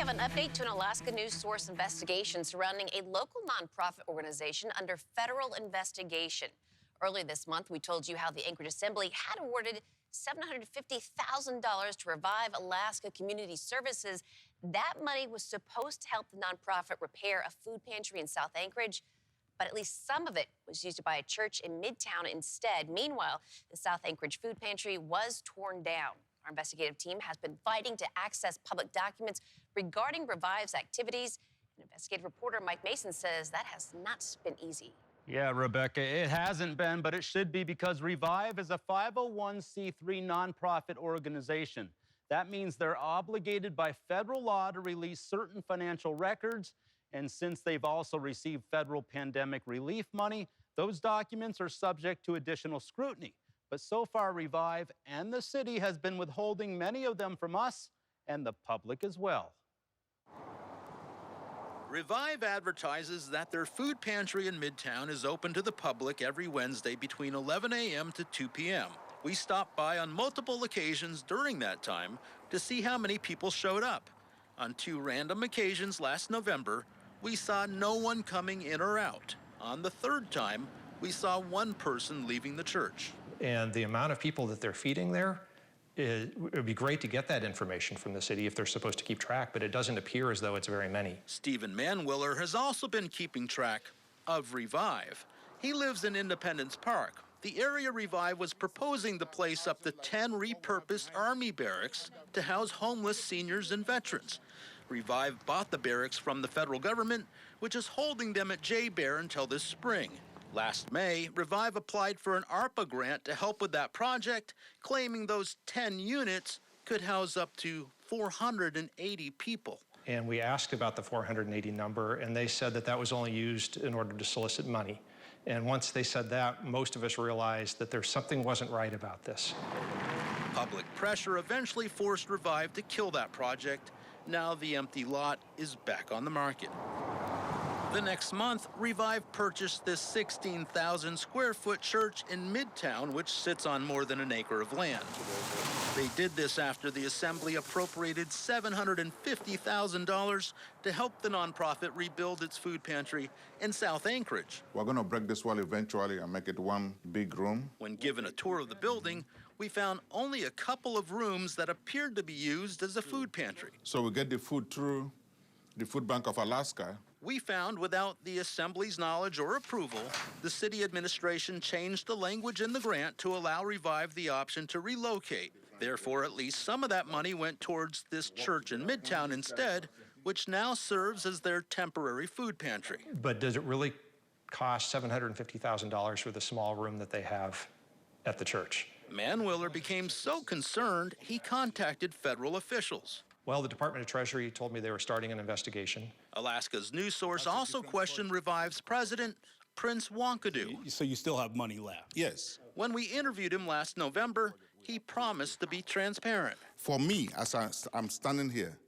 have an update to an Alaska news source investigation surrounding a local nonprofit organization under federal investigation. Earlier this month, we told you how the Anchorage Assembly had awarded $750,000 to Revive Alaska Community Services. That money was supposed to help the nonprofit repair a food pantry in South Anchorage, but at least some of it was used to buy a church in Midtown instead. Meanwhile, the South Anchorage food pantry was torn down. Our investigative team has been fighting to access public documents regarding Revive's activities. And investigative reporter Mike Mason says that has not been easy. Yeah, Rebecca, it hasn't been, but it should be, because Revive is a 501c3 nonprofit organization. That means they're obligated by federal law to release certain financial records. And since they've also received federal pandemic relief money, those documents are subject to additional scrutiny. But so far, Revive and the city has been withholding many of them from us and the public as well. Revive advertises that their food pantry in Midtown is open to the public every Wednesday between 11 a.m. to 2 p.m. We stopped by on multiple occasions during that time to see how many people showed up. On 2 random occasions last November, we saw no one coming in or out. On the 3rd time, we saw 1 person leaving the church. And the amount of people that they're feeding there, it would be great to get that information from the city if they're supposed to keep track, but it doesn't appear as though it's very many. Stephen Manwiller has also been keeping track of Revive. He lives in Independence Park, the area Revive was proposing to place up to 10 repurposed Army barracks to house homeless seniors and veterans. Revive bought the barracks from the federal government, which is holding them at J-Bear until this spring. Last May, Revive applied for an ARPA grant to help with that project, claiming those 10 units could house up to 480 people. And we asked about the 480 number, and they said that that was only used in order to solicit money. And once they said that, most of us realized that there's something wasn't right about this. Public pressure eventually forced Revive to kill that project. Now the empty lot is back on the market. The next month, Revive purchased this 16,000 square foot church in Midtown, which sits on more than an acre of land. They did this after the Assembly appropriated $750,000 to help the nonprofit rebuild its food pantry in South Anchorage. We're going to break this wall eventually and make it one big room. When given a tour of the building, we found only a couple of rooms that appeared to be used as a food pantry. So we get the food through the Food Bank of Alaska. We found, without the Assembly's knowledge or approval, the city administration changed the language in the grant to allow Revive the option to relocate. Therefore, at least some of that money went towards this church in Midtown instead, which now serves as their temporary food pantry. But does it really cost $750,000 for the small room that they have at the church? Manwiller became so concerned, he contacted federal officials. Well, the Department of Treasury told me they were starting an investigation. Alaska's news source also questioned Revive's president, Prince Wankadoo. So you still have money left? Yes. When we interviewed him last November, he promised to be transparent. For me, as I'm standing here,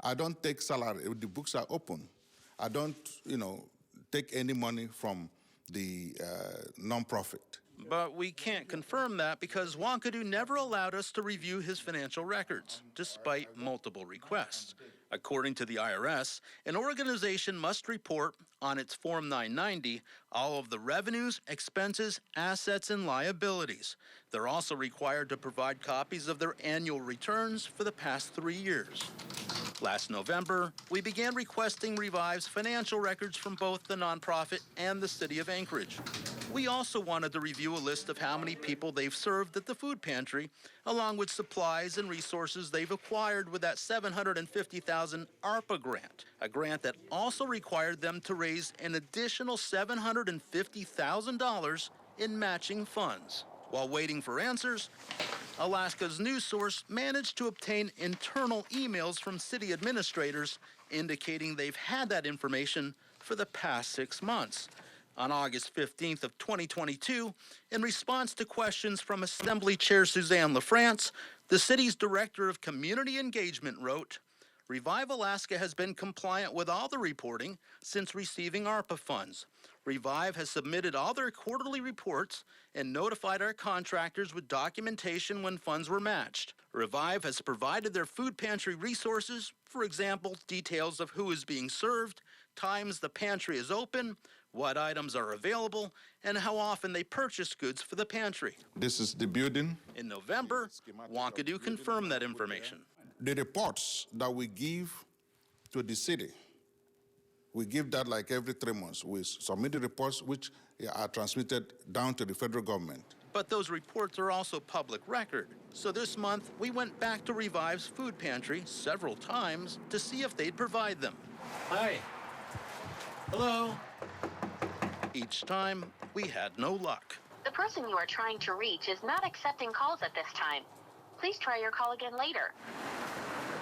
I don't take salary. The books are open. I don't, take any money from the nonprofit. But we can't confirm that because Wankadoo never allowed us to review his financial records, despite multiple requests. According to the IRS, an organization must report on its Form 990 all of the revenues, expenses, assets, and liabilities. They're also required to provide copies of their annual returns for the past 3 years. Last November, we began requesting Revive's financial records from both the nonprofit and the city of Anchorage. We also wanted to review a list of how many people they've served at the food pantry, along with supplies and resources they've acquired with that $750,000 ARPA grant, a grant that also required them to raise an additional $750,000 in matching funds. While waiting for answers, Alaska's news source managed to obtain internal emails from city administrators indicating they've had that information for the past 6 months. On August 15th of 2022, in response to questions from Assembly Chair Suzanne LaFrance, the city's Director of Community Engagement wrote, "Revive Alaska has been compliant with all the reporting since receiving ARPA funds. Revive has submitted all their quarterly reports and notified our contractors with documentation when funds were matched. Revive has provided their food pantry resources, for example, details of who is being served, times the pantry is open, what items are available, and how often they purchase goods for the pantry. This is the building. In November, Wankadoo confirmed that information. The reports that we give to the city, we give that like every 3 months. We submit the reports which are transmitted down to the federal government. But those reports are also public record. So this month, we went back to Revive's food pantry several times to see if they'd provide them. Hi. Hello. Each time, we had no luck. The person you are trying to reach is not accepting calls at this time. Please try your call again later.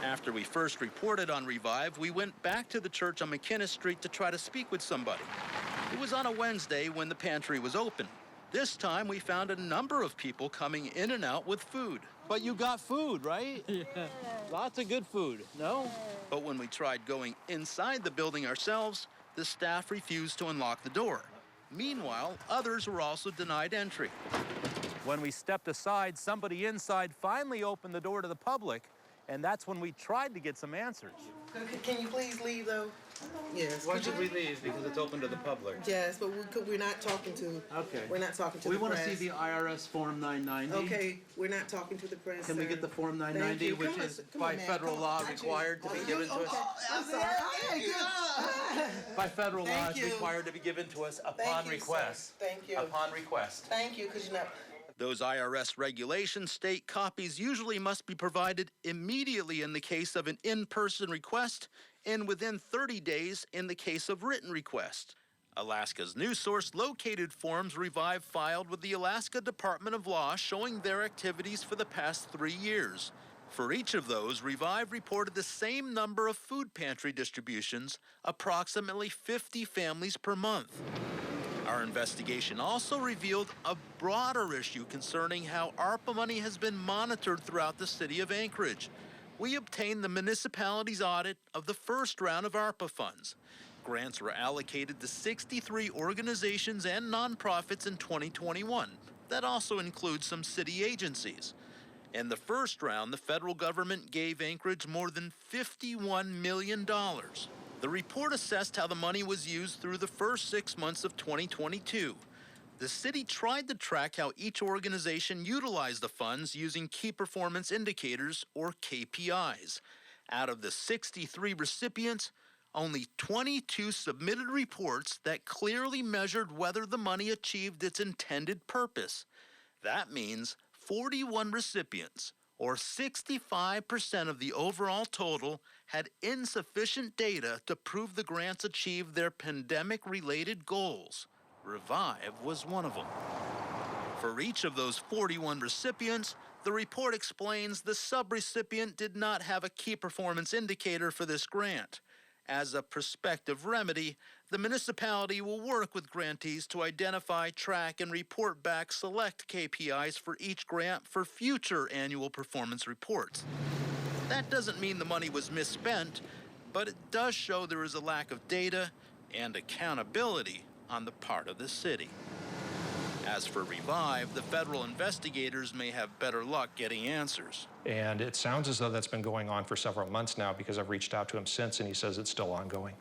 After we first reported on Revive, we went back to the church on McKinnis Street to try to speak with somebody. It was on a Wednesday when the pantry was open. This time, we found a number of people coming in and out with food. But you got food, right? Yeah. Lots of good food, no? But when we tried going inside the building ourselves, the staff refused to unlock the door. Meanwhile, others were also denied entry. When we stepped aside, somebody inside finally opened the door to the public, and that's when we tried to get some answers. Can you please leave, though? Yes. Why should we leave? Because it's open to the public. Yes, but we're not talking to. Okay. We're not talking to we the want press. to see the IRS Form 990. Okay, we're not talking to the press. Can we get the Form 990, which is by federal law required to be given to us? I'm sorry. Okay, good. By federal law, Thank it's you. required to be given to us upon Thank you, request. sir. Thank you. Upon request. Thank you, because you're not. Those IRS regulations state copies usually must be provided immediately in the case of an in-person request and within 30 days in the case of written request. Alaska's news source located forms Revive filed with the Alaska Department of Law showing their activities for the past 3 years. For each of those, Revive reported the same number of food pantry distributions, approximately 50 families per month. Our investigation also revealed a broader issue concerning how ARPA money has been monitored throughout the city of Anchorage. We obtained the municipality's audit of the first round of ARPA funds. Grants were allocated to 63 organizations and nonprofits in 2021. That also includes some city agencies. In the first round, the federal government gave Anchorage more than $51 million. The report assessed how the money was used through the first 6 months of 2022. The city tried to track how each organization utilized the funds using key performance indicators, or KPIs. Out of the 63 recipients, only 22 submitted reports that clearly measured whether the money achieved its intended purpose. That means 41 recipients, or 65% of the overall total, had insufficient data to prove the grants achieved their pandemic-related goals. Revive was one of them. For each of those 41 recipients, the report explains the subrecipient did not have a key performance indicator for this grant. As a prospective remedy, the municipality will work with grantees to identify, track, and report back select KPIs for each grant for future annual performance reports. That doesn't mean the money was misspent, but it does show there is a lack of data and accountability on the part of the city. As for Revive, the federal investigators may have better luck getting answers. And it sounds as though that's been going on for several months now, because I've reached out to him since, and he says it's still ongoing.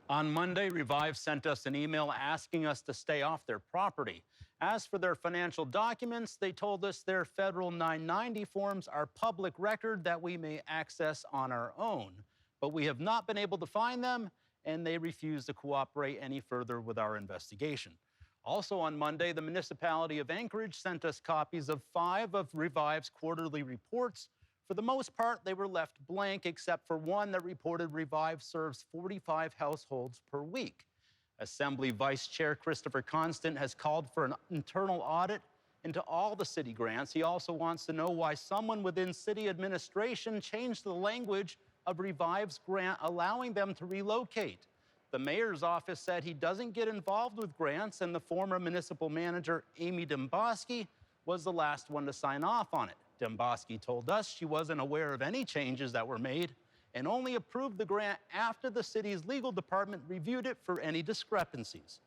On Monday, Revive sent us an email asking us to stay off their property. As for their financial documents, they told us their federal 990 forms are public record that we may access on our own. But we have not been able to find them, and they refuse to cooperate any further with our investigation. Also on Monday, the municipality of Anchorage sent us copies of 5 of Revive's quarterly reports. For the most part, they were left blank, except for one that reported Revive serves 45 households per week. Assembly Vice Chair Christopher Constant has called for an internal audit into all the city grants. He also wants to know why someone within city administration changed the language of Revive's grant, allowing them to relocate. The mayor's office said he doesn't get involved with grants, and the former municipal manager, Amy Demboski, was the last one to sign off on it. Demboski told us she wasn't aware of any changes that were made, and only approved the grant after the city's legal department reviewed it for any discrepancies.